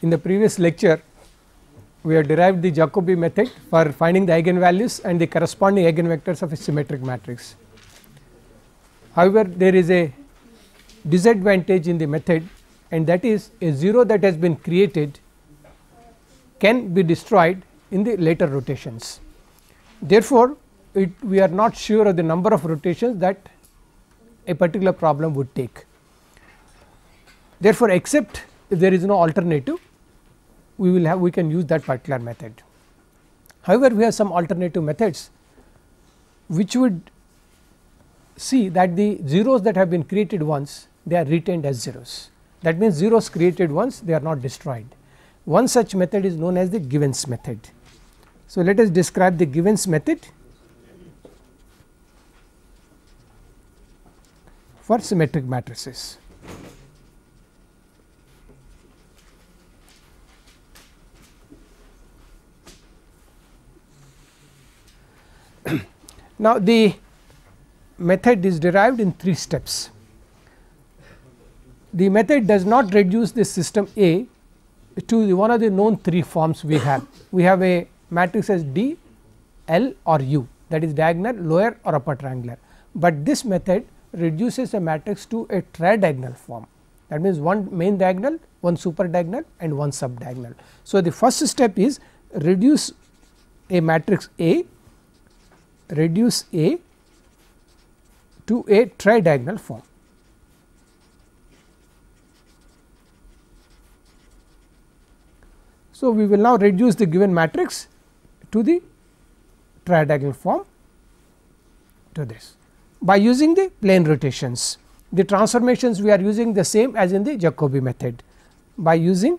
In the previous lecture, we have derived the Jacobi method for finding the eigenvalues and the corresponding eigenvectors of a symmetric matrix. However, there is a disadvantage in the method, and that is a 0 that has been created can be destroyed in the later rotations. Therefore, we are not sure of the number of rotations that a particular problem would take. Therefore, except if there is no alternative, we can use that particular method. However, we have some alternative methods which would see that the zeros that have been created once, they are retained as zeros. That means, zeros created once, they are not destroyed. One such method is known as the Givens method. So, let us describe the Givens method for symmetric matrices. Now, the method is derived in 3 steps. The method does not reduce the system A to one of the known 3 forms we have. We have a matrix as D, L or U, that is diagonal, lower or upper triangular, but this method reduces a matrix to a tridiagonal form. That means, one main diagonal, one super diagonal and one sub diagonal. So, the first step is reduce a matrix A, reduce A to a tridiagonal form. So, we will now reduce the given matrix to the tridiagonal form to this by using the plane rotations. The transformations we are using the same as in the Jacobi method by using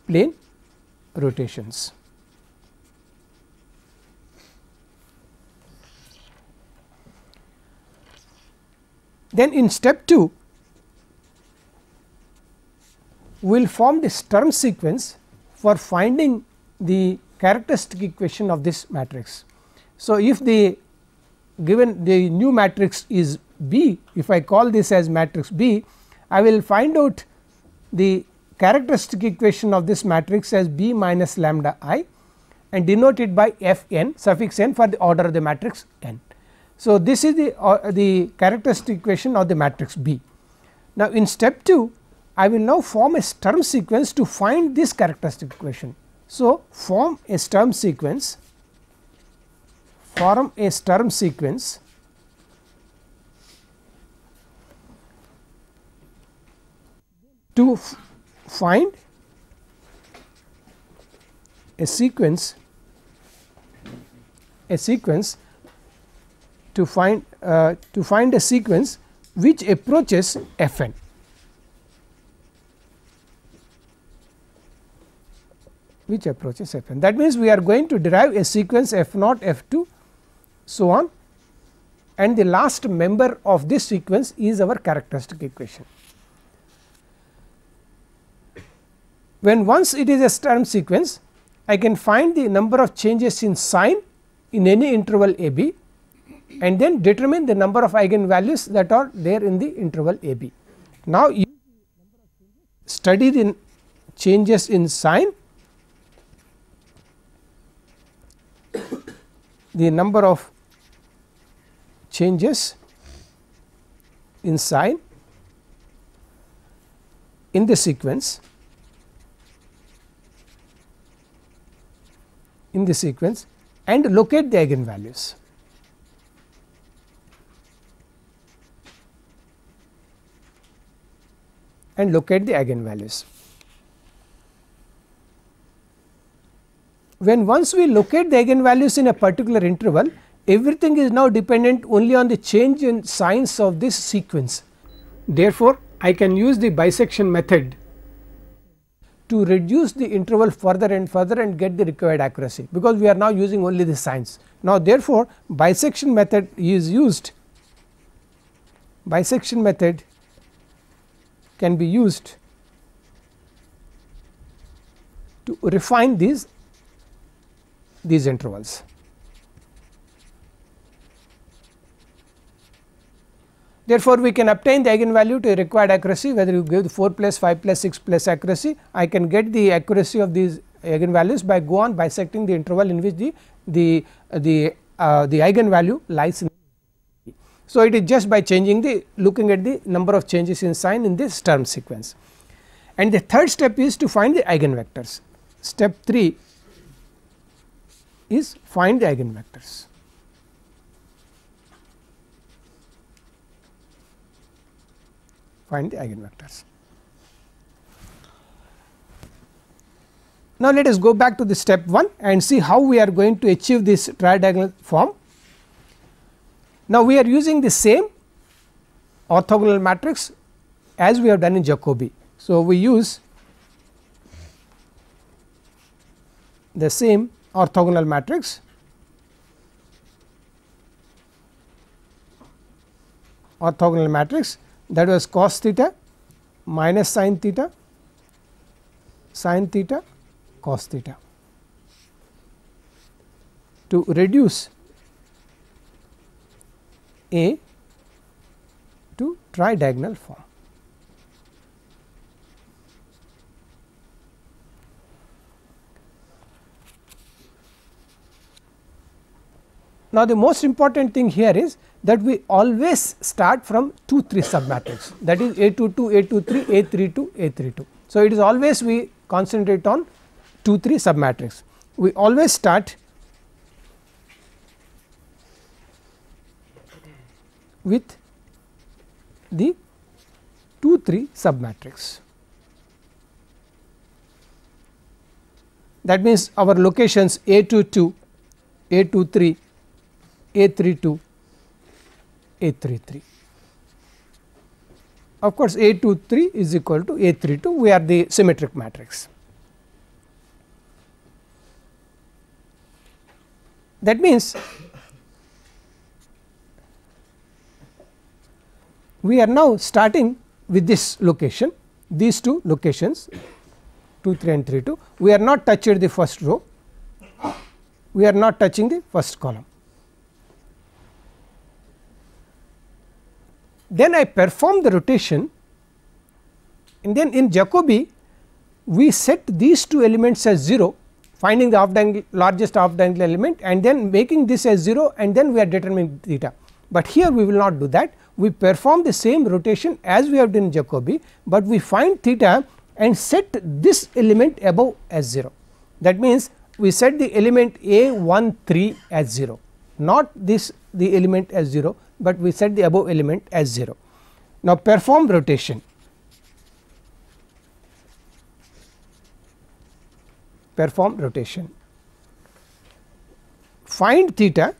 plane rotations. Then in step 2, we will form the Sturm sequence for finding the characteristic equation of this matrix. So, if the given the new matrix is B, if I call this as matrix B, I will find out the characteristic equation of this matrix as B minus lambda I and denote it by f n suffix n for the order of the matrix n. So, this is the characteristic equation of the matrix B. Now, in step 2, I will now form a Sturm sequence to find this characteristic equation. So, form a Sturm sequence, to find a sequence to find a sequence which approaches f n. That means, we are going to derive a sequence f naught, f 2, so on, and the last member of this sequence is our characteristic equation. When once it is a Sturm sequence, I can find the number of changes in sign in any interval a b and then determine the number of eigenvalues that are there in the interval a b. Now, you study the changes in sign, the number of changes in sign in the sequence and locate the eigenvalues. When once we locate the eigenvalues in a particular interval, everything is now dependent only on the change in signs of this sequence. Therefore, I can use the bisection method to reduce the interval further and further and get the required accuracy, because we are now using only the signs. Now, therefore, bisection method is used, bisection method can be used to refine these intervals. Therefore, we can obtain the eigenvalue to required accuracy, whether you give the 4 plus 5 plus 6 plus accuracy. I can get the accuracy of these eigenvalues by go on bisecting the interval in which the eigenvalue lies in. So, it is just by changing the looking at the number of changes in sign in this term sequence. And the third step is to find the eigenvectors. Step 3 is find the eigenvectors. Find the eigenvectors. Now, let us go back to the step 1 and see how we are going to achieve this tridiagonal form. Now, we are using the same orthogonal matrix as we have done in Jacobi. So, we use the same orthogonal matrix that was cos theta minus sin theta cos theta to reduce A to tridiagonal form. Now, the most important thing here is that we always start from 2-3 submatrix, that is A22, A23, A32, A32. So, it is always we concentrate on 2-3 submatrix. We always start with the 2-3 submatrix. That means, our locations A22, A23, A32, A33. Of course, A23 is equal to A32, we are the symmetric matrix. That means, we are now starting with this location, these two locations 2, 3 and 3, 2. We are not touching the first row, we are not touching the first column. Then I perform the rotation, and then in Jacobi we set these two elements as 0, finding the off diagonal largest off diagonal element and then making this as 0, and then we are determining theta. But here we will not do that, we perform the same rotation as we have done in Jacobi, but we find theta and set this element above as 0. That means, we set the element A13 as 0, not this the element as 0, but we set the above element as 0. Now, perform rotation, find theta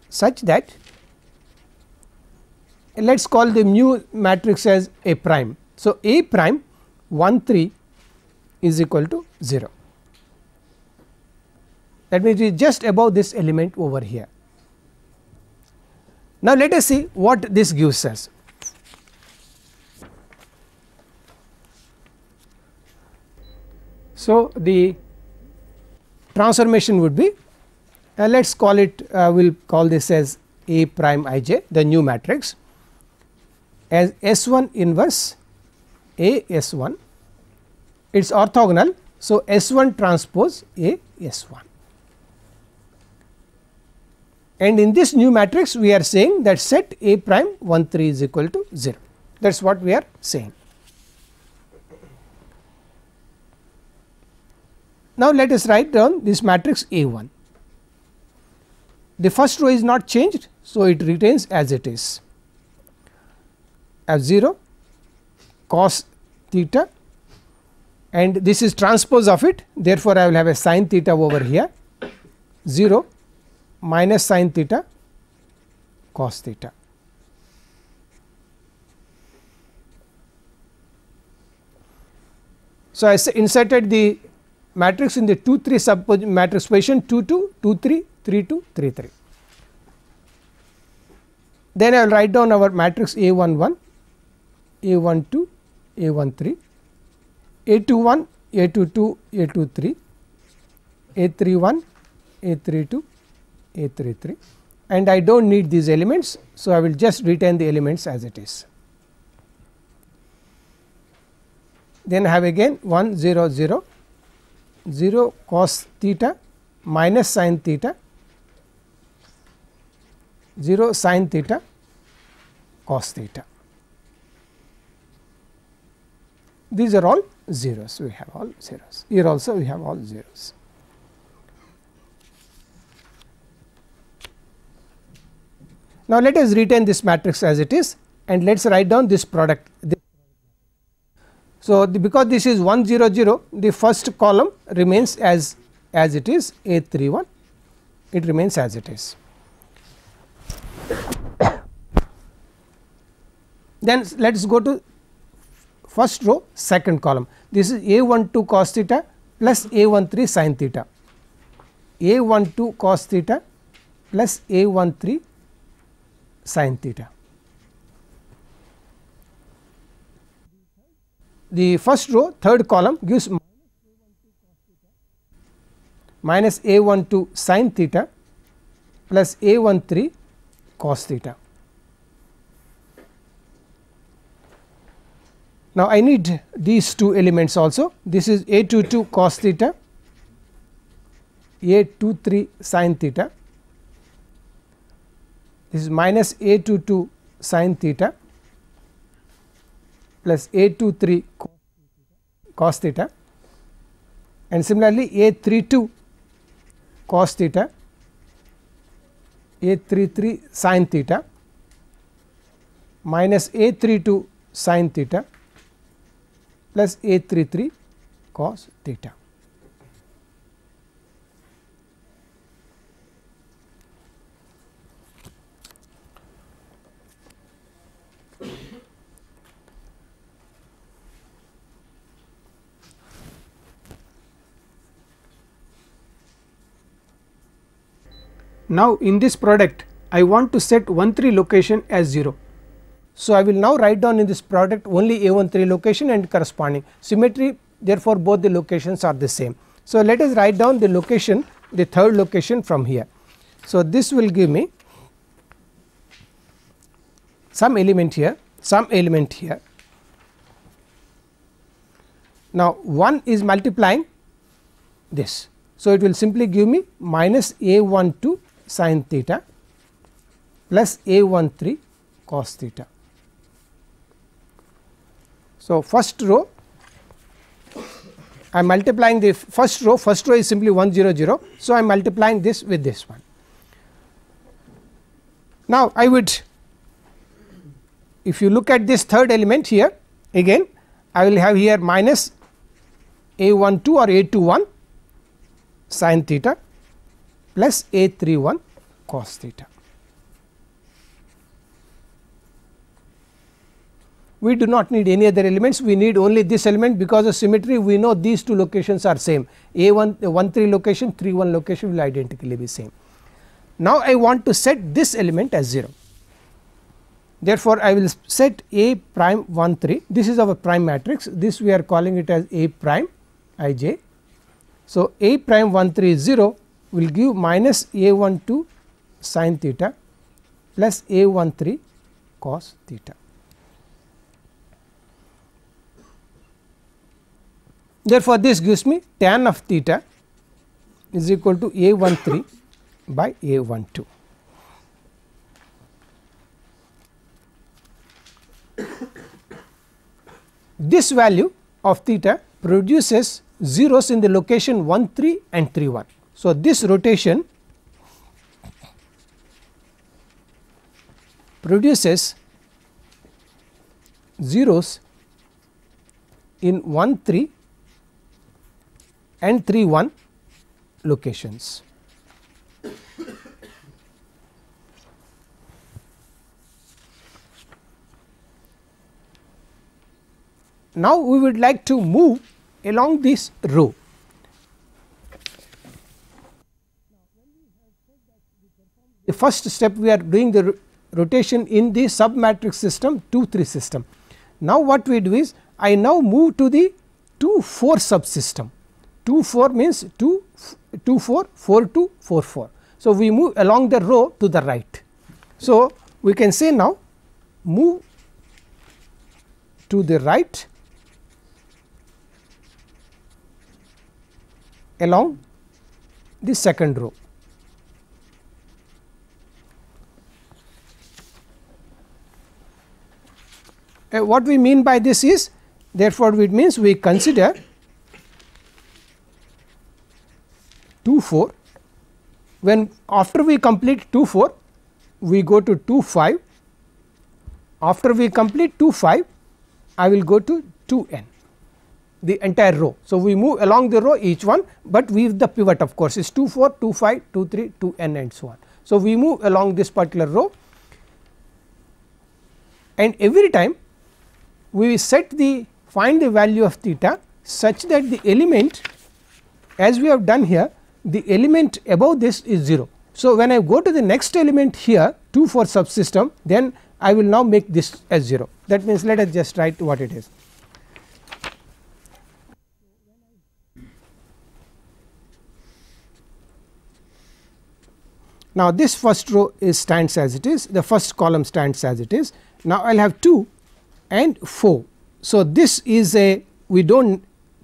such that, let us call the mu matrix as A prime. So, A prime 1 3 is equal to 0. That means, it is just above this element over here. Now, let us see what this gives us. So, the transformation would be, let us call it, we will call this as A prime I j, the new matrix, as S1 inverse A S1, it is orthogonal. So, S1 transpose A S1. And in this new matrix we are saying that set A prime 1 3 is equal to 0, that is what we are saying. Now, let us write down this matrix A1. The first row is not changed, so it retains as it is, as 0 cos theta, and this is transpose of it. Therefore, I will have a sin theta over here, 0 minus sin theta cos theta. So, I inserted the matrix in the 2 3 matrix position 2 2 2 3 3 2 3 3. Then I will write down our matrix A 1 1, A 1 2, A 1 3, A 2 1, A 2 2, A 2 3, A 3 1, A 3 2, A 3 3. and I do not need these elements. So, I will just retain the elements as it is. Then I have again 1 0 0 0 cos theta minus sin theta 0 sin theta cos theta. These are all zeros, we have all zeros. Here also we have all zeros. Now, let us retain this matrix as it is and let us write down this product. So, because this is 1 0 0, the first column remains as it is A 3 1, it remains as it is. Then let us go to first row second column. This is A 1 2 cos theta plus A 1 3 sin theta, A 1 2 cos theta plus A 1 3 sin theta. The first row third column gives minus A 1 2 sin theta plus A 1 3 cos theta. Now, I need these two elements also. This is A 2 2 cos theta, A 2 3 sin theta, this is minus A 2 2 sin theta plus A 2 3 cos theta, and similarly A 3 2 cos theta, A 3 3 sin theta minus A 3 2 sin theta plus A 3 3 cos theta. Now, in this product I want to set 1 3 location as 0. So, I will now write down in this product only A 1 3 location and corresponding symmetry, therefore, both the locations are the same. So, let us write down the location, the third location from here. So, this will give me some element here, some element here. Now, 1 is multiplying this. So, it will simply give me minus A 1 2 sin theta plus A 1 3 cos theta. So, first row I am multiplying the first row is simply 1 0 0. So, I am multiplying this with this one. Now, I would, if you look at this third element here, again I will have here minus A 1 2 or A 2 1 sin theta plus A 3 1 cos theta. We do not need any other elements, we need only this element, because of symmetry we know these two locations are same, A 1 3 location, 3 1 location will identically be same. Now, I want to set this element as 0. Therefore, I will set A prime 1 3, this is our prime matrix, this we are calling it as A prime I j. So, A prime 1 3 is 0 will give minus A 1 2 sin theta plus A 1 3 cos theta. Therefore, this gives me tan of theta is equal to A 1 3 by A 1 2. This value of theta produces zeros in the location 1 3 and 3 1. So, this rotation produces zeros in 1 3 and 3 1 locations. Now, we would like to move along this row. The first step we are doing the rotation in the submatrix system 2 3 system. Now, what we do is I now move to the 2 4 subsystem. 2 4 means 2 4 4 2 4 4. So, we move along the row to the right. So, we can say now move to the right along the second row. What we mean by this is, therefore, it means we consider 2 4, when after we complete 2 4 we go to 2 5, after we complete 2 5 I will go to 2 n, the entire row. So, we move along the row each one, but with the pivot of course is 2 4, 2 5, 2 3, 2 n and so on. So, we move along this particular row, and every time we set the find the value of theta such that the element, as we have done here, the element above this is 0. So, when I go to the next element here 2 4 subsystem, then I will now make this as 0. That means, let us just write what it is. Now, this first row stands as it is, the first column stands as it is. Now, I will have 2 and 4. So, this is a, we do not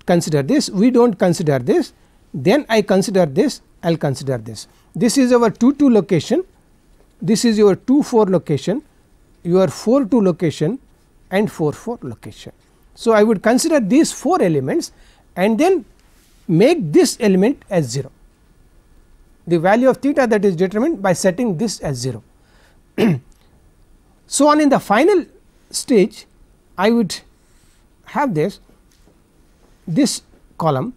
consider this, we do not consider this, then I consider this, I will consider this. This is our 2 2 location, this is your 2 4 location, your 4 2 location and 4 4 location. So, I would consider these 4 elements and then make this element as 0, the value of theta that is determined by setting this as 0. So, on in the final stage I would have this column,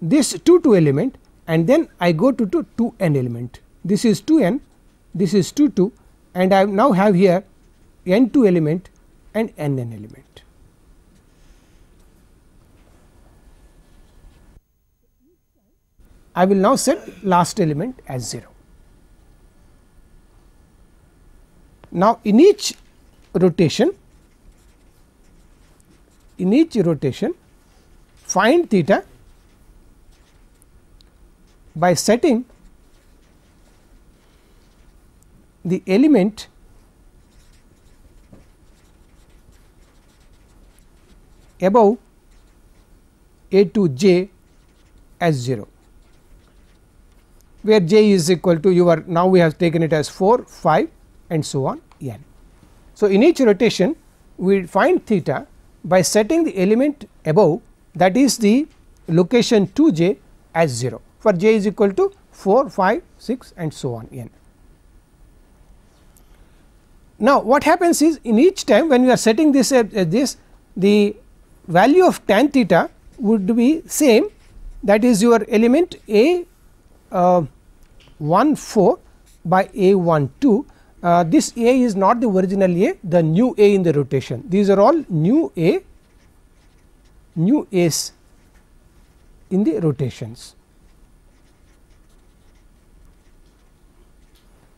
this 2 2 element, and then I go to 2 n element. This is 2 n, this is 2 2, and I now have here n 2 element and n n element. I will now set last element as 0. Now, in each rotation find theta by setting the element above a to j as 0, where j is equal to your, now we have taken it as 4, 5 and so on n. So, in each rotation we find theta by setting the element above, that is the location 2 j as 0, for j is equal to 4, 5, 6 and so on n. Now, what happens is, in each time when we are setting this as this, the value of tan theta would be same, that is your element a 1 4 by a 1 2. This a is not the original a, the new a in the rotation, these are all new a, new a's in the rotations.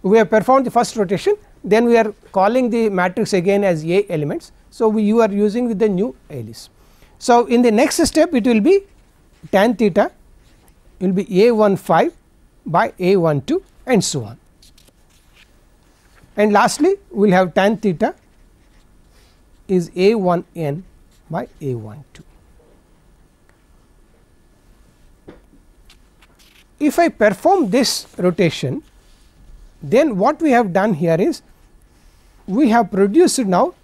We have performed the first rotation, then we are calling the matrix again as a elements. So, you are using with the new alias. So, in the next step it will be tan theta will be a 1 5 by a 1 2 and so on, and lastly we will have tan theta is a 1 n by a 1 2. If I perform this rotation, then what we have done here is, we have produced now,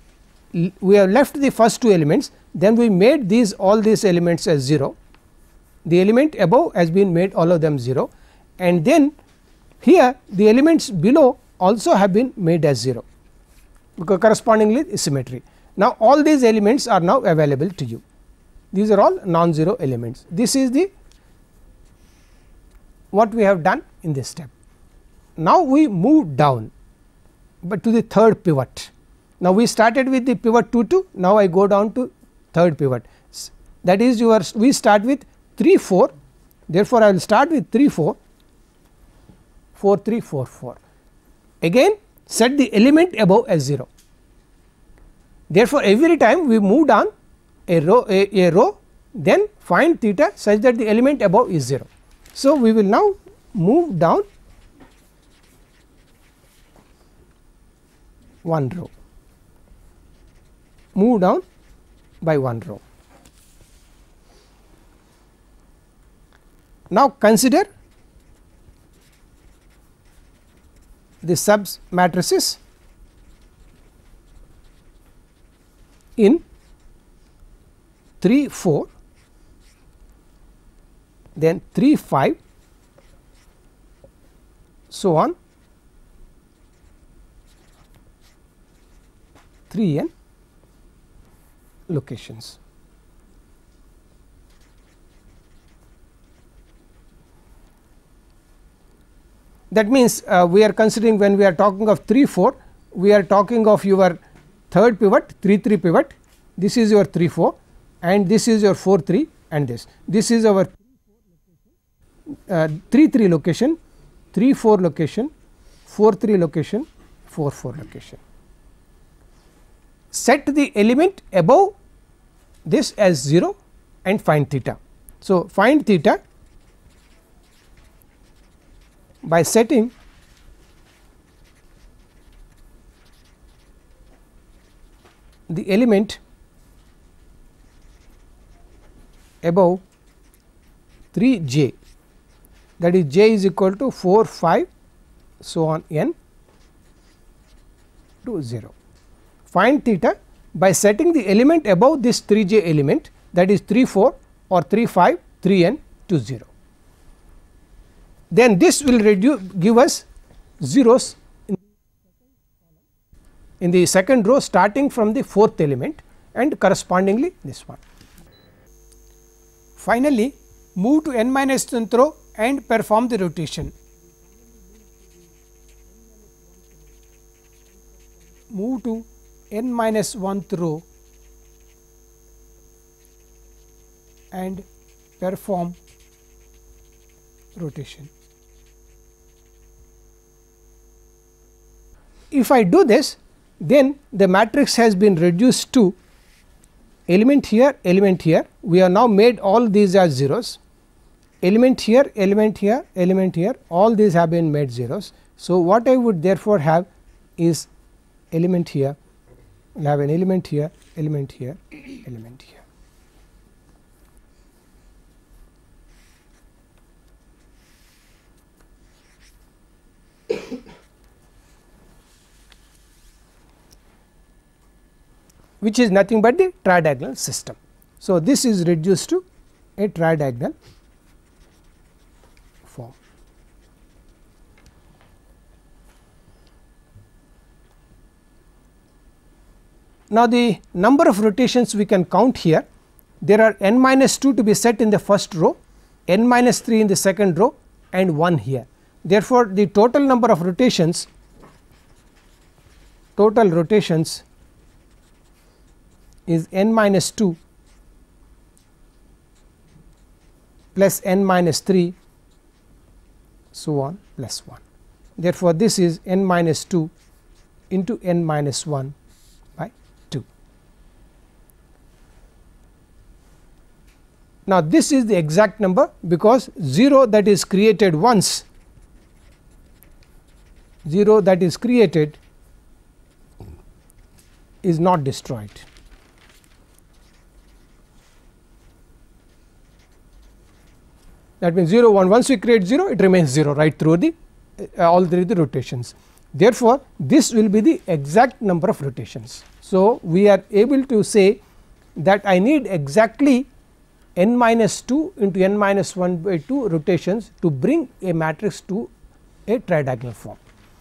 we have left the first 2 elements, then we made these all these elements as 0, the element above has been made all of them 0, and then here the elements below also have been made as 0, because correspondingly symmetry. Now, all these elements are now available to you, these are all non-zero elements. This is the what we have done in this step. Now, we move down, but to the third pivot. Now, we started with the pivot 2 2, now I go down to third pivot, that is your, we start with 3 4, therefore, I will start with 3 4, 4 3 4 4, again set the element above as 0. Therefore, every time we move down a row, then find theta such that the element above is 0. So, we will now move down 1 row, move down by 1 row. Now, consider the sub matrices in 3 4, then 3 5, so on 3 n locations. That means, we are considering when we are talking of 3 4, we are talking of your third pivot 3 3 pivot, this is your 3 4 and this is your 4 3 and this is our 3 3 location, 3 4 location, 4 3 location, 4 4 location. Set the element above this as 0 and find theta. So, find theta by setting the element above 3 j, that is j is equal to 4 5 so on n to 0. Find theta by setting the element above this 3 j element, that is 3 4 or 3 5 3 n to 0. Then this will give us zeros in the second row starting from the fourth element and correspondingly this one. Finally, move to n minus 1th row and perform the rotation. Move to n minus 1th row and perform rotation. If I do this, then the matrix has been reduced to element here, element here. We have now made all these as zeros, element here, element here, element here, all these have been made zeros. So, what I would therefore have is element here, I will have an element here, element here, element here. Which is nothing but the tridiagonal system. So, this is reduced to a tridiagonal form. Now, the number of rotations we can count here, there are n minus 2 to be set in the first row, n minus 3 in the second row and 1 here. Therefore, the total number of rotations, is n minus 2 plus n minus 3 so on plus 1. Therefore, this is n minus 2 into n minus 1 by 2. Now, this is the exact number because 0 that is created once, 0 that is created is not destroyed. That means 0 1, once we create 0 it remains 0 right through the all through the rotations. Therefore, this will be the exact number of rotations. So, we are able to say that I need exactly n minus 2 into n minus 1 by 2 rotations to bring a matrix to a tridiagonal form.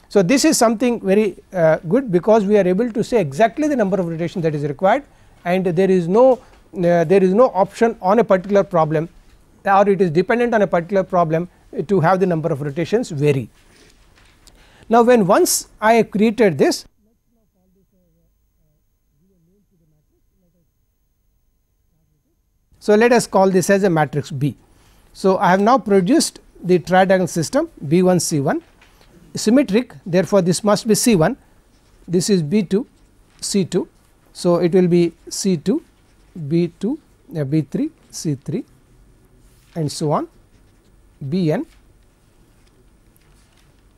So, this is something very good because we are able to say exactly the number of rotations that is required and there is no option on a particular problem or it is dependent on a particular problem to have the number of rotations vary. Now, when once I have created this, so let us call this as a matrix B. So, I have now produced the tridiagonal system B1 C1 symmetric, therefore, this must be C1, this is B2 C2. So, it will be C2 B2 B3 C3 and so on Bn,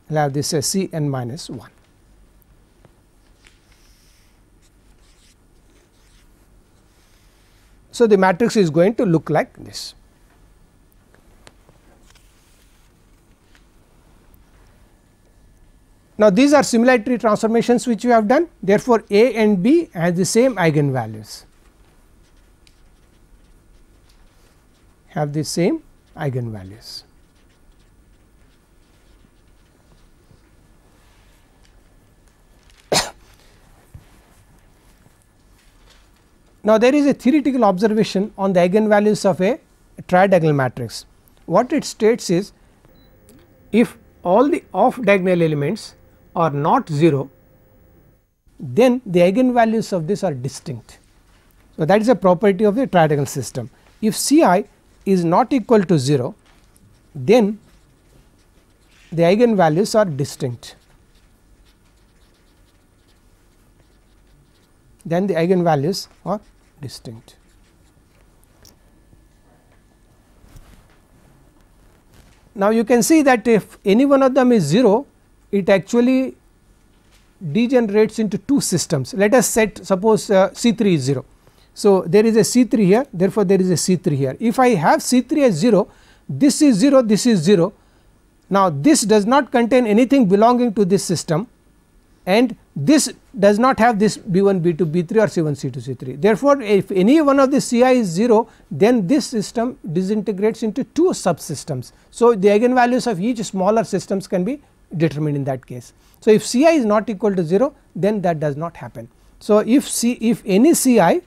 I will have this as Cn minus 1. So, the matrix is going to look like this. Now, these are similarity transformations which we have done, therefore, A and B has the same eigenvalues, have the same eigenvalues. Now, there is a theoretical observation on the eigenvalues of a tridiagonal matrix. What it states is, if all the off diagonal elements are not 0, then the eigenvalues of this are distinct. So, that is a property of the tridiagonal system. If C I is not equal to 0, then the eigenvalues are distinct. Then the eigenvalues are distinct. Now, you can see that if any one of them is 0, it actually degenerates into two systems. Let us suppose C 3 is 0. So, there is a C 3 here, therefore, there is a C 3 here. If I have C 3 as 0, this is 0, this is 0. Now, this does not contain anything belonging to this system, and this does not have this B 1 B 2 B 3 or C 1 C 2 C 3. Therefore, if any one of the C I is 0, then this system disintegrates into two subsystems. So, the eigenvalues of each smaller systems can be determined in that case. So, if C I is not equal to 0, then that does not happen. So, if any C I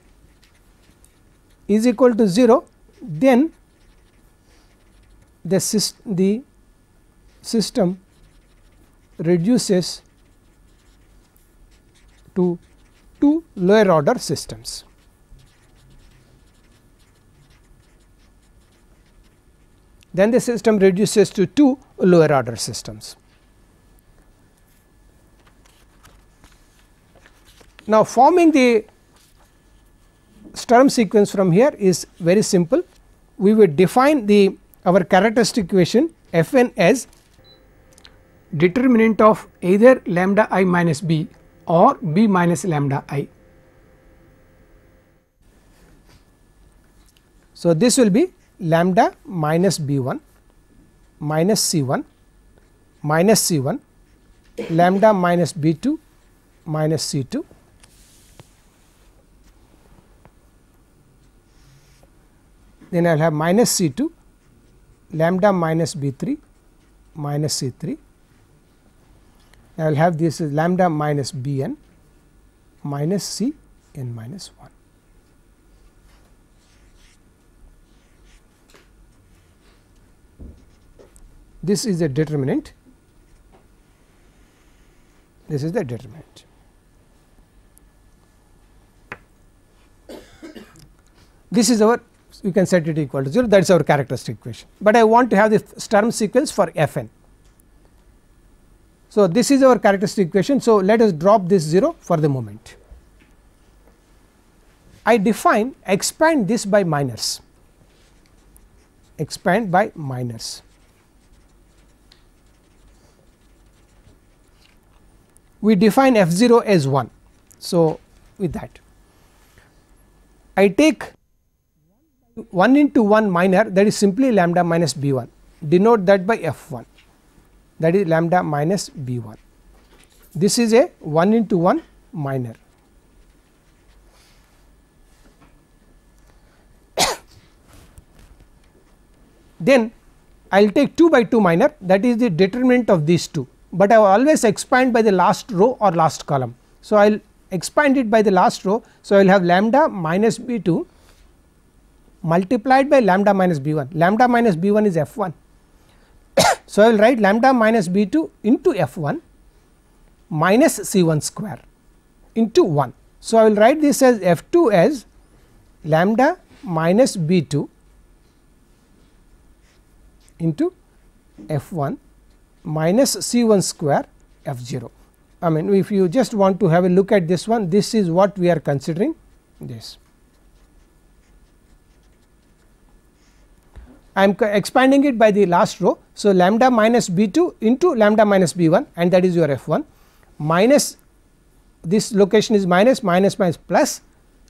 is equal to 0, then the system reduces to two lower order systems. Then the system reduces to two lower order systems. Now, forming the Sturm sequence from here is very simple. We will define our characteristic equation f n as determinant of either lambda I minus b or b minus lambda I. So, this will be lambda minus b 1 minus c 1 minus c 1 lambda minus b 2 minus c 2 then I will have minus c 2 lambda minus b 3 minus c 3. I will have this is lambda minus b n minus c n minus 1. This is the determinant, this is the determinant. This is our, you can set it equal to 0, that is our characteristic equation, but I want to have the Sturm sequence for f n. So, this is our characteristic equation. So, let us drop this 0 for the moment. I expand this by minors, expand by minors. We define f 0 as 1. So, with that I take 1 into 1 minor, that is simply lambda minus b 1, denote that by f 1, that is lambda minus b 1. This is a 1 into 1 minor. Then I will take 2 by 2 minor, that is the determinant of these two, but I will always expand by the last row or last column. So, I will expand it by the last row. So, I will have lambda minus b 2 multiplied by lambda minus b 1, lambda minus b 1 is f 1. So, I will write lambda minus b 2 into f 1 minus c 1 square into 1. So, I will write this as f 2 as lambda minus b 2 into f 1 minus c 1 square f 0. I mean, if you just want to have a look at this one, this is what we are considering this. I am expanding it by the last row. So, lambda minus b 2 into lambda minus b 1, and that is your f 1 minus this location is minus minus minus plus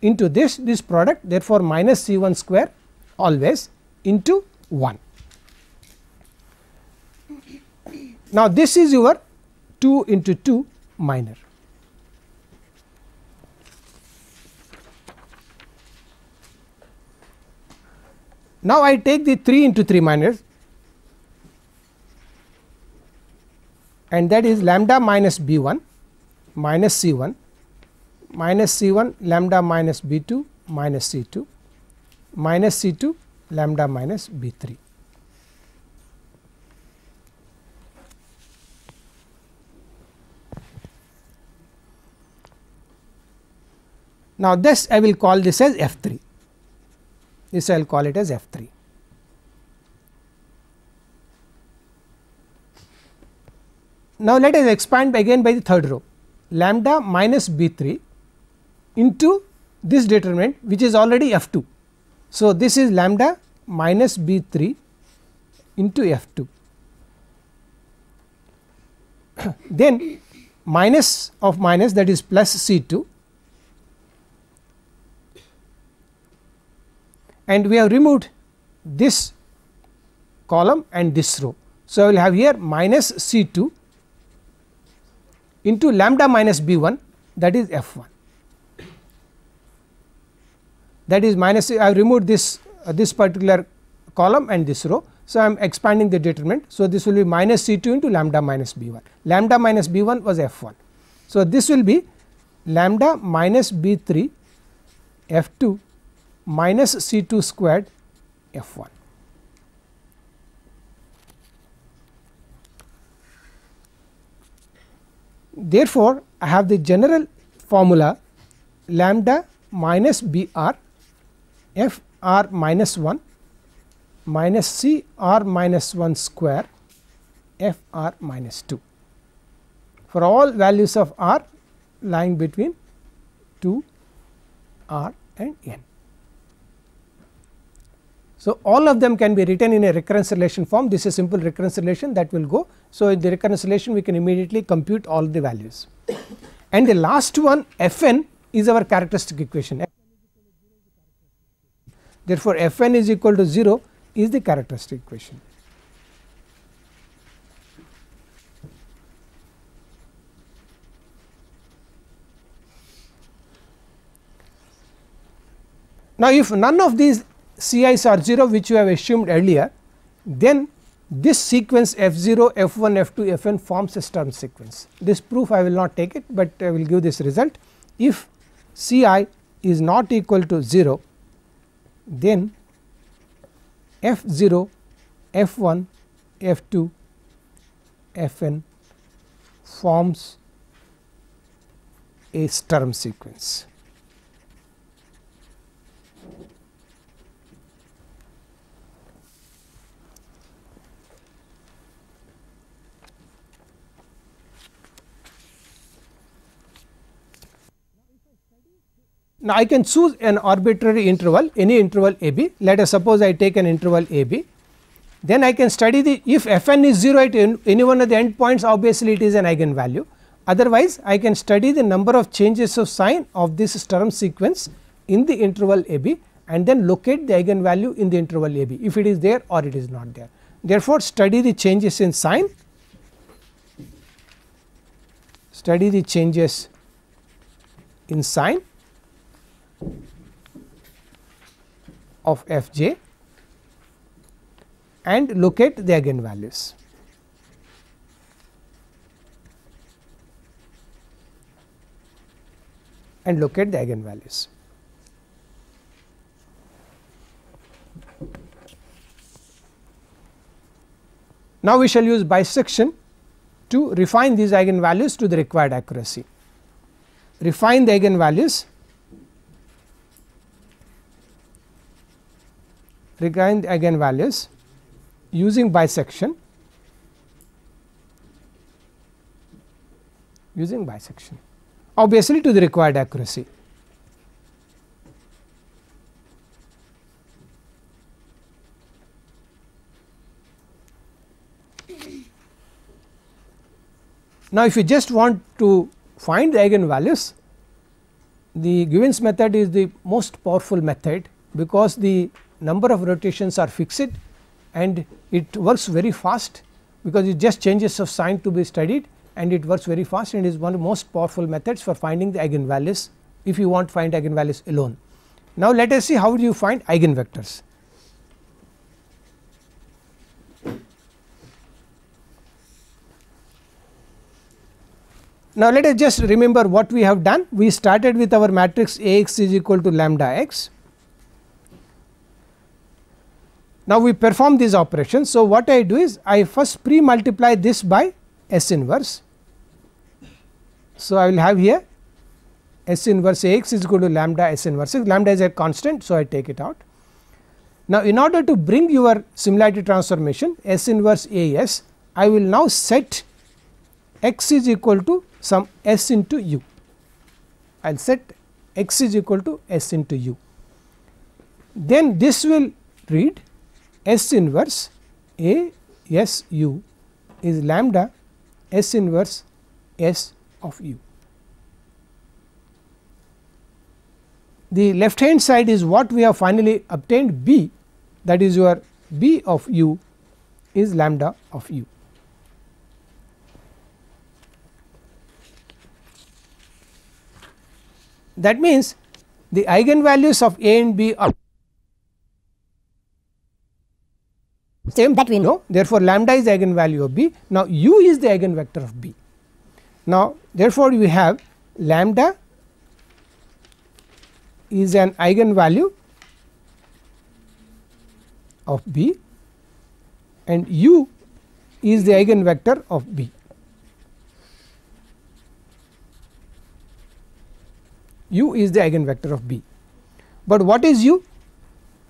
into this product, therefore, minus C1 square always into 1. Now, this is your 2 into 2 minor. Now, I take the 3 into 3 minor, and that is lambda minus B 1 minus C 1 minus C 1 lambda minus B 2 minus C 2 minus C 2 lambda minus B 3. Now, this I will call this as F 3, this I will call it as F 3. Now, let us expand again by the third row, lambda minus B 3 into this determinant, which is already F 2. So, this is lambda minus B 3 into F 2. Then minus of minus, that is plus C 2, and we have removed this column and this row. So, I will have here minus C 2 into lambda minus B 1, that is F 1, that is minus, I have removed this particular column and this row. So, I am expanding the determinant. So, this will be minus C 2 into lambda minus B 1, lambda minus B 1 was F 1. So, this will be lambda minus B 3 F 2 minus C 2 squared F 1. Therefore, I have the general formula lambda minus B r F r minus 1 minus C r minus 1 square F r minus 2 for all values of r lying between 2 r and n. So, all of them can be written in a recurrence relation form. This is a simple recurrence relation that will go. So, in the recurrence relation we can immediately compute all the values, and the last one f n is our characteristic equation. Therefore, f n is equal to 0 is the characteristic equation. Now, if none of these Ci's are 0, which you have assumed earlier, then this sequence f 0, f 1, f 2, f n forms a Sturm sequence. This proof I will not take it, but I will give this result. If Ci is not equal to 0, then f 0, f 1, f 2, f n forms a Sturm sequence. Now, I can choose an arbitrary interval, any interval a b. Let us suppose I take an interval a b, then I can study the, if f n is 0 at any one of the endpoints, obviously it is an eigenvalue. Otherwise, I can study the number of changes of sign of this Sturm sequence in the interval a b, and then locate the eigenvalue in the interval a b, if it is there or it is not there. Therefore, study the changes in sign, study the changes in sign of f j and locate the eigenvalues. And locate the eigenvalues. Now, we shall use bisection to refine these eigenvalues to the required accuracy. Refine the eigenvalues, refine the eigenvalues using bisection, obviously to the required accuracy. Now, if you just want to find the eigenvalues, the Gibbons method is the most powerful method, because the number of rotations are fixed and it works very fast, because it just changes of sign to be studied and it works very fast, and is one of the most powerful methods for finding the eigenvalues if you want to find eigenvalues alone. Now let us see how do you find eigenvectors. Now let us just remember what we have done. We started with our matrix Ax is equal to lambda x. Now we perform these operations. So what I do is I first pre multiply this by S inverse. So I will have here S inverse Ax is equal to lambda S inverse x. Lambda is a constant, so I take it out. Now in order to bring your similarity transformation S inverse As, I will now set x is equal to some s into u. I will set x is equal to s into u. Then this will read S inverse A S u is lambda S inverse S of u. The left hand side is what we have finally obtained, B, that is your B of u is lambda of u. That means the eigenvalues of A and B are same that we know, therefore lambda is the eigenvalue of B. Now u is the eigenvector of B. Now therefore we have lambda is an eigenvalue of B and u is the eigenvector of B. U is the eigenvector of B, but what is u?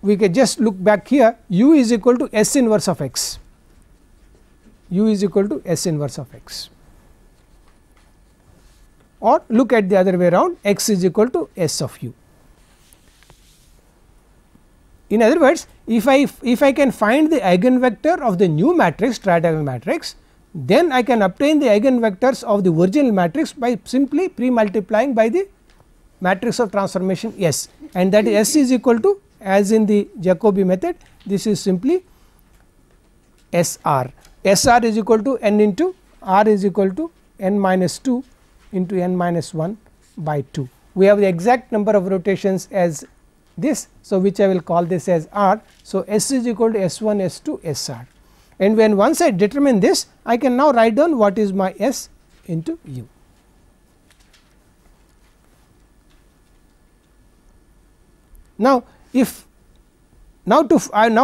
We can just look back here, u is equal to S inverse of x, u is equal to S inverse of x, or look at the other way around, x is equal to S of u. In other words, if I can find the eigenvector of the new matrix, tridiagonal matrix, then I can obtain the eigenvectors of the original matrix by simply pre multiplying by the matrix of transformation S, and that S is equal to, as in the Jacobi method, this is simply SR. SR is equal to n into R is equal to n minus 2 into n minus 1 by 2. We have the exact number of rotations as this, so which I will call this as R. So S is equal to S1 S2 SR, and when once I determine this, I can now write down what is my S into U. Now if now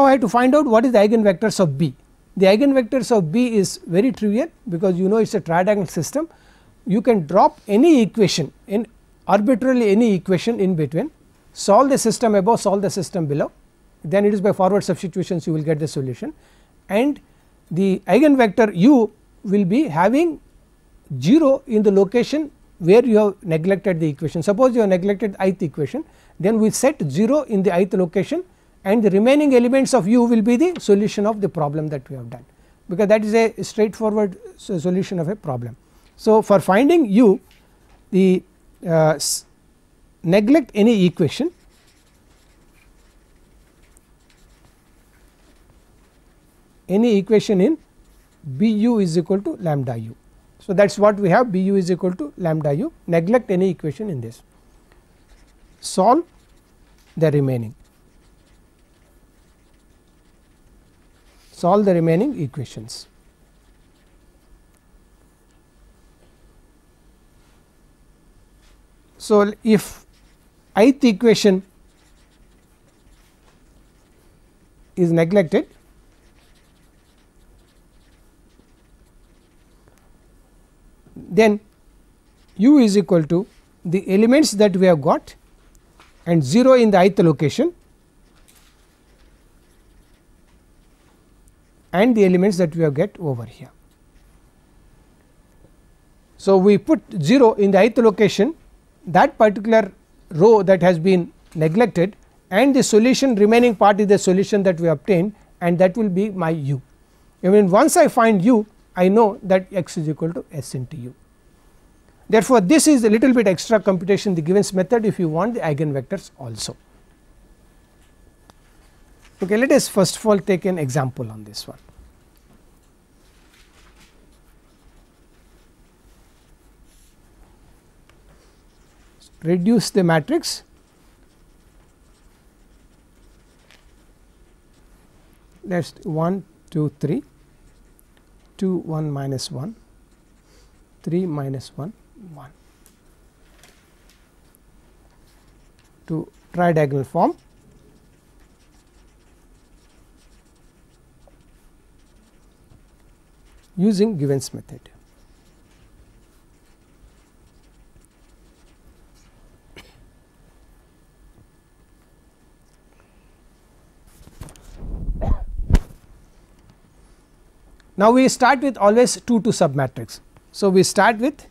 I have to find out what is the eigenvectors of B. The eigenvectors of B is very trivial, because you know it is a tridiagonal system. You can drop any equation in arbitrarily any equation in between, solve the system above, solve the system below, then it is by forward substitutions you will get the solution, and the eigenvector u will be having 0 in the location where you have neglected the equation. Suppose you have neglected ith equation, then we set 0 in the ith location, and the remaining elements of u will be the solution of the problem that we have done, because that is a straightforward solution of a problem. So for finding u, the neglect any equation, in Bu is equal to lambda u. So that is what we have, Bu is equal to lambda u, neglect any equation in this, solve the remaining, equations. So if ith equation is neglected, then u is equal to the elements that we have got and 0 in the ith location and the elements that we have get over here. So we put 0 in the ith location, that particular row that has been neglected, and the solution remaining part is the solution that we obtained, and that will be my u. Even once I find u, I know that x is equal to S into u. Therefore, this is a little bit extra computation in the Givens method if you want the eigenvectors also. Okay, let us first of all take an example on this one. Reduce the matrix, that is 1 2 3 2 1 minus 1 3 minus 1 1 to tridiagonal form. Using Givens method. Now, we start with always 2 to submatrix. So, we start with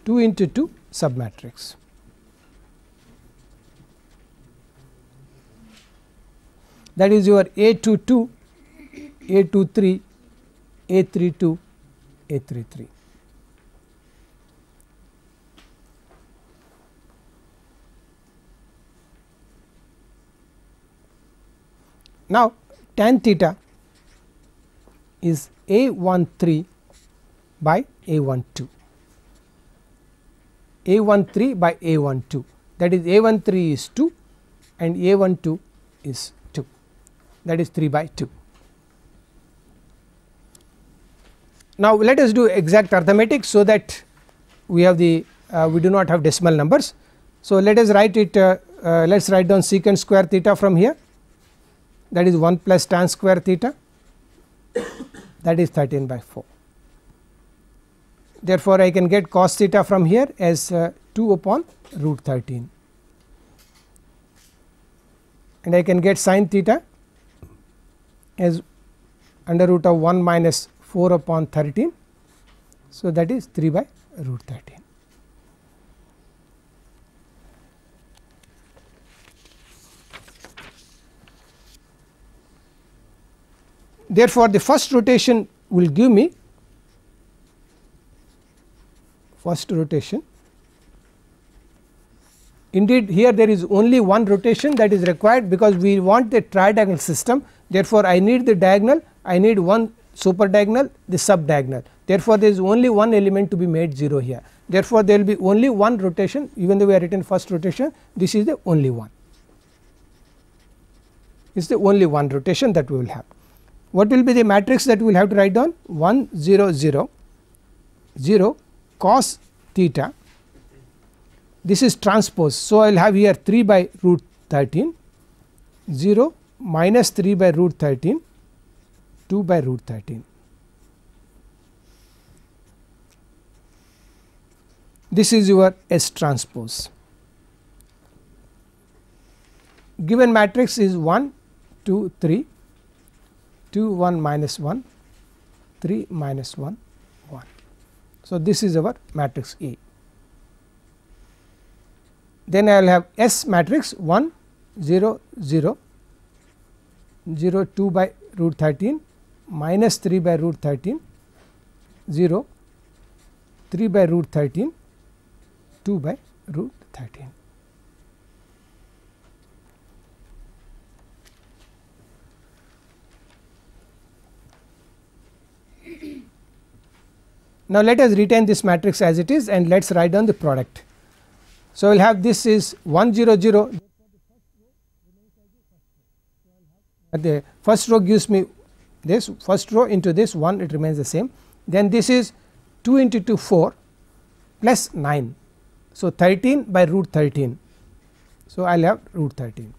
2 into 2 submatrix. That is your A22, A23, A32, A33. Now, tan theta is A13 by A12, A13 by A12, that is A13 is 2 and A12 is 2, that is 3 by 2. Now, let us do exact arithmetic so that we have the we do not have decimal numbers. So, let us write it let us write down secant square theta from here, that is 1 plus tan square theta, that is 13 by 4. Therefore, I can get cos theta from here as 2 upon root 13, and I can get sin theta as under root of 1 minus 4 upon 13. So, that is 3 by root 13. Therefore, the first rotation will give me first rotation. Indeed, here there is only one rotation that is required because we want the tridiagonal system. Therefore, I need the diagonal, I need one super diagonal, the sub diagonal. Therefore, there is only one element to be made 0 here. Therefore, there will be only one rotation, even though we have written first rotation, this is the only one. This is the only one rotation that we will have. What will be the matrix that we will have to write down? 1 0 0 0 cos theta, this is transpose. So, I will have here 3 by root 13, 0 minus 3 by root 13, 2 by root 13. This is your S transpose. Given matrix is 1 2 3 2 1 minus 1 3 minus 1 1. So, this is our matrix A. Then I will have S matrix 1 0 0 0 2 by root 13 minus 3 by root 13 0 3 by root 13 2 by root 13. Now, let us retain this matrix as it is and let us write down the product. So, we will have this is 1 0 0, the first row gives me this first row into this 1, it remains the same. Then this is 2 into 2 4 plus 9. So, 13 by root 13. So, I will have root 13.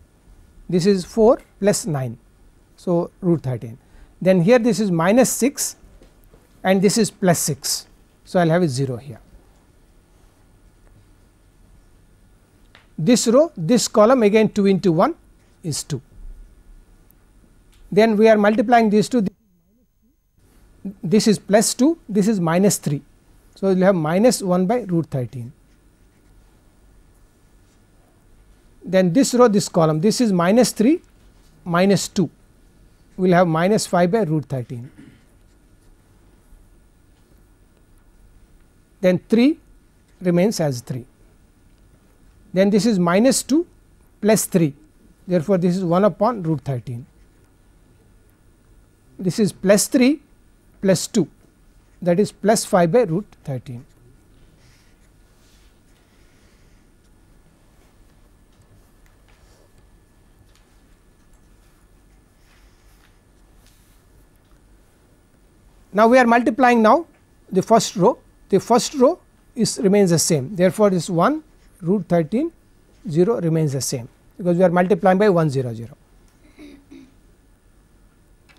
This is 4 plus 9. So, root 13. Then here this is minus 6 and this is plus 6. So, I will have a 0 here. This row, this column again 2 into 1 is 2. Then we are multiplying these two, this is plus 2, this is minus 3. So, we will have minus 1 by root 13. Then this row, this column, this is minus 3 minus 2, we will have minus 5 by root 13. then 3 remains as 3, then this is minus 2 plus 3, therefore, this is 1 upon root 13, this is plus 3 plus 2, that is plus 5 by root 13. Now, we are multiplying now the first row is remains the same, therefore, this 1 root 13 0 remains the same, because we are multiplying by 1 0 0.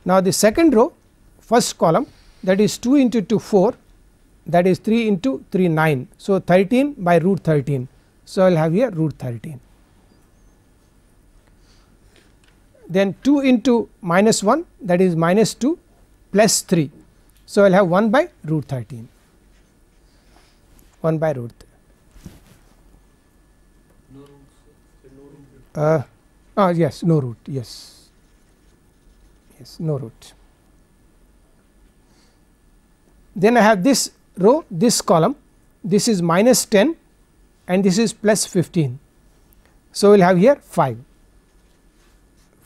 Now, the second row first column, that is 2 into 2 4, that is 3 into 3 9. So, 13 by root 13. So, I will have here root 13, then 2 into minus 1, that is minus 2 plus 3. So, I will have 1 by root 13, 1 by root. Yes, no root, yes, no root. Then I have this row, this column, this is minus 10 and this is plus 15. So, we will have here 5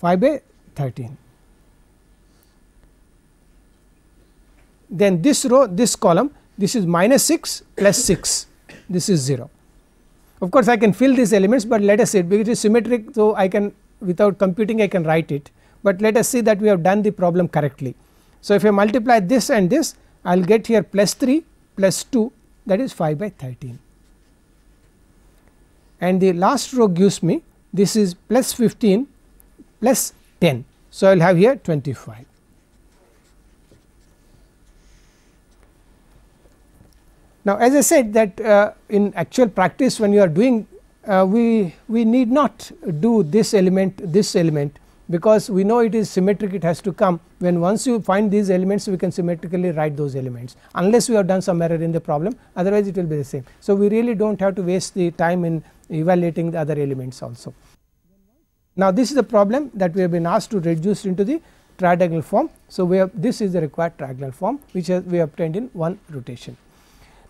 by 13. Then this row, this column, this is minus 6 plus 6, this is 0. Of course, I can fill these elements, but let us see it, because it is symmetric. So, I can without computing I can write it, but let us see that we have done the problem correctly. So, if I multiply this and this, I will get here plus 3 plus 2, that is 5 by 13, and the last row gives me this is plus 15 plus 10. So, I will have here 25. Now, as I said that in actual practice, when you are doing we need not do this element, because we know it is symmetric, it has to come when once you find these elements, we can symmetrically write those elements, unless we have done some error in the problem, otherwise it will be the same. So, we really do not have to waste the time in evaluating the other elements also. Now, this is the problem that we have been asked to reduce into the tridiagonal form. So, we have this is the required tridiagonal form, which we obtained in one rotation.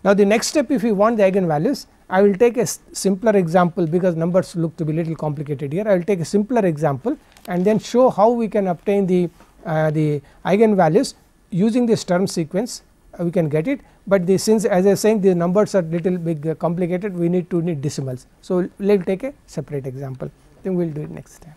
Now, the next step, if we want the eigenvalues, I will take a simpler example, because numbers look to be little complicated here. I will take a simpler example and then show how we can obtain the eigenvalues using this term sequence. We can get it, but since as I was saying the numbers are little big complicated, we need decimals. So, we will take a separate example, then we will do it next time.